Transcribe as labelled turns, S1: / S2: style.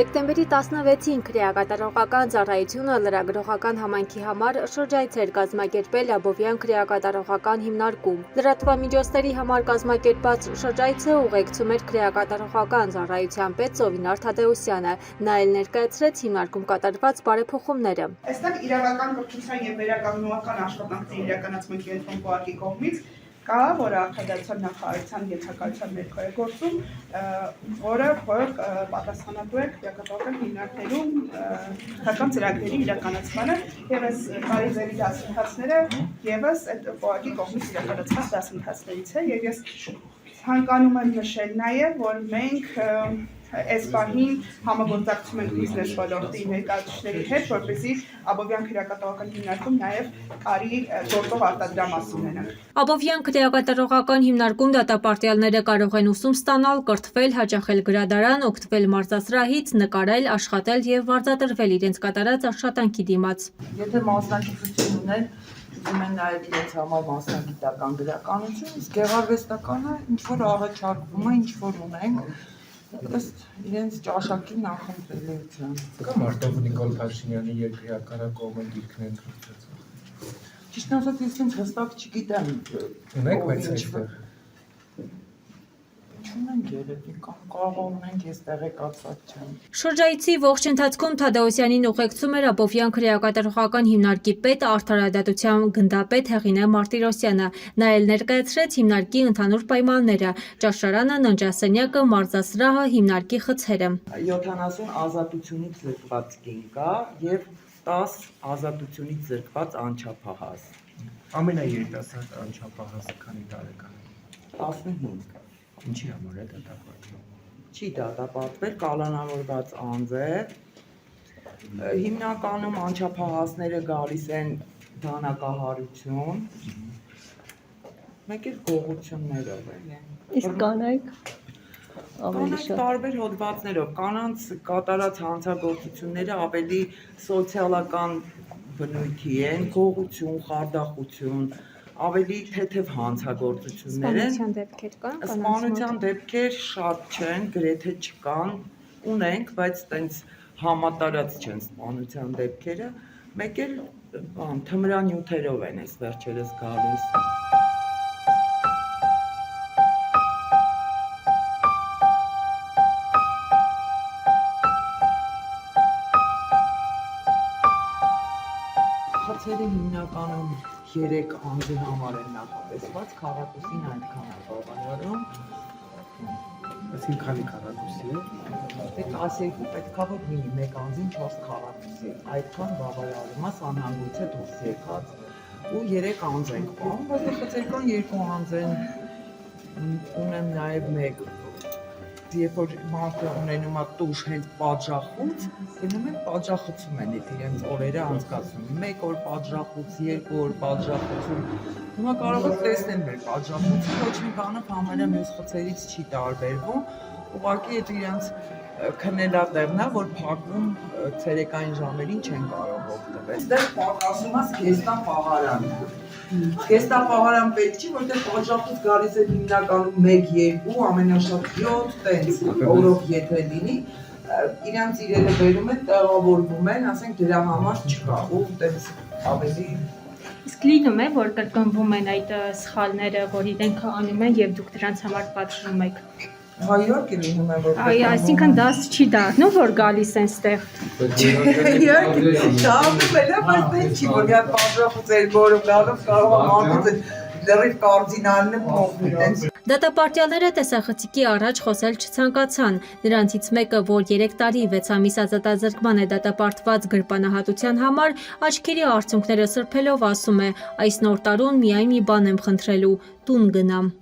S1: Դեկտեմբերի 16-ին քրեակատարողական ծառայությունը լրագրողական համայնքի համար շրջայց էր կազմակերպել Աբովյան քրեակատարողական հիմնարկում։ Լրատվամիջոցների համար կազմակերպած շրջայցը ուղեկցում էր քրեակատարողական ծառայության պետ Ծովինար Թադեոսյանը։ Նա էլ ներկայացրեց հիմնարկում կատարված բարեփոխումները։
S2: Այստեղ իրավական կրթության եւ վերականգնողական աշխատանքների իրականացման կենտրոն ԿՕԱԿ-ի կողմից կա, որը արտադրության նախարարության ենթակայության ներքո է գործում, որը պատասխանատու է քրեակատարողական հիմնարկներում քրեական ծրագրերի իրականացմանը եւ այս բարիզերի դասընթացները եւս այդ ԿՕԱԿ-ի կողմից իրականացված դասընթացներից է եւ ես ցանկանում եմ նշել նաեւ, որ մենք այս պահին համագործակցում ենք բիզնես ոլորտի ներկայացուցիչների հետ, որպեսզի Աբովյան քրեակատարողական հիմնարկում նաև կարի գործող արտադրամաս ունենանք։
S1: Աբովյան քրեակատարողական հիմնարկում դատապարտյալները կարող են ուսում ստանալ, կրթվել, հաճախել գրադարան, օգտվել մարզասրահից, նկարել, աշխատել եւ վարձատրվել իրենց կատարած աշխատանքի դիմաց։
S3: Եթե մասնագիտություն ունեն, ուզում են նաև իրենց համար մասնագիտական գրականություն, իսկ գեղարվեստականը ինչ որ առաջարկվում է, ինչ որ ունենք, ըստ իրենց ճաշակի նախընտրելիության։
S4: Կա Մարտով Նիկոլ Փաշինյանի երկրի գիրքն ընտրվեց։
S3: Ճիշտն ասած, ես ինձ հստակ չգիտեմ։
S4: Ունեք բայց այստեղ։
S3: Չունենք երևի, կարող ունենք, ես տեղեկացված չեմ։
S1: Շրջայցի ողջ ընթացքում Թադեոսյանին ուղեկցում էր Աբովյան քրեակատարողական հիմնարկի պետ, արդարադատության գնդապետ Հեղինե Մարտիրոսյանը։ Նա էլ ներկայացրեց հիմնարկի ընդհանուր պայմանները՝ ճաշարանը, ննջասենյակը, մարզասրահը, հիմնարկի խցերը։
S3: 70 ազատությունից զրկված կին կա եւ 10 ազատությունից զրկված անչափահաս։
S4: Ամենաերիտասարդ անչափահասը քանի տարեկան է։
S3: 15։
S4: Ինչի համար է դատապարտվել։
S3: Չի դատապարտվել, կալանավորված անձ է։ Հիմնականում անչափահասները գալիս են դանակահարություն, մեկ էլ գողություններով են։
S5: Իսկ կանայք ավելի շատ
S3: տարբեր հոդվածներով, կանանց կատարած հանցագործությունները ավելի սոցիալական բնույթի են, գողություն, խարդախություն, ավելի թեթև հանցագործություններ են։
S1: Սպանության դեպքեր կան,
S3: Սպանության դեպքեր շատ չեն, գրեթե չկան, ունենք, բայց տենց համատարած չեն սպանության դեպքերը, մեկ էլ թմրանյութերով են այս վերջերս գալիս։ Խցերը հիմնականում 3 անձի համար են նախատեսված, քառակուսին այդքան է բավարարում։
S4: Այսինքն քանի քառակուսի է։
S3: Այդ 12 պետքա որ լինի, մեկ անձին 4 քառակուսի։ Այդքան բավարարում է սանհանգույցը դուրս եկած։ Ու 3 անձ ենք պահում, բայց խցերքան 2 անձ են։ Ունեմ նաև մեկ երբ որ մարդը ունենում է տուժ հենց պատժախոց, գնում են պատժախոցում են իրենց օրերը անցկացնում։ Մեկ օր պատժախոց, 2 օր պատժախոցում։ Հիմա կարող եք տեսնել մեր պատժախոցը, ոչ մի բանով համարյա մյուս խցերից չի տարբերվում։ Ուղղակի այդ իրենց քննելատեղն է, որ փակվում ցերեկային ժամերին չեն կարող օգտվել։ Այստեղ պատասում է քեստապահարան։ Քեստապահարան պետք չի, որտեղ պատժախոց գալիս է հիմնականում 1-2, ամենաշատ 7 տենց օրով եթե լինի, իրանց իրերը բերում են, տեղավորվում են, ասենք դրա համար չկա, ու տենց ավելի
S1: Իսկ լինում է, որ կրկնվում են այդ սխալները, որ իրենք անում են եւ դուք դրանց համար պատժվում եք։
S3: հայրոք լինում է, որ
S1: Այսինքն դաս չի դառնում, որ գալիս են ստեղ։
S3: Դառնում է, բայց դե չի, որ դա պատժախոց 2 օրով գալով կարող է մարդը լրիվ կարդինալն է փոխվի տենց։
S1: Դատապարտյալները տեսախցիկի առաջ խոսել չցանկացան։ Նրանցից մեկը, որ 3 տարի 6 ամիս ազատազրկման է դատապարտված գրպանահատության համար, աչքերի արցունքները սրբելով ասում է. այս նոր տարուն միայն մի բան եմ խնդրելու՝ տուն գնամ։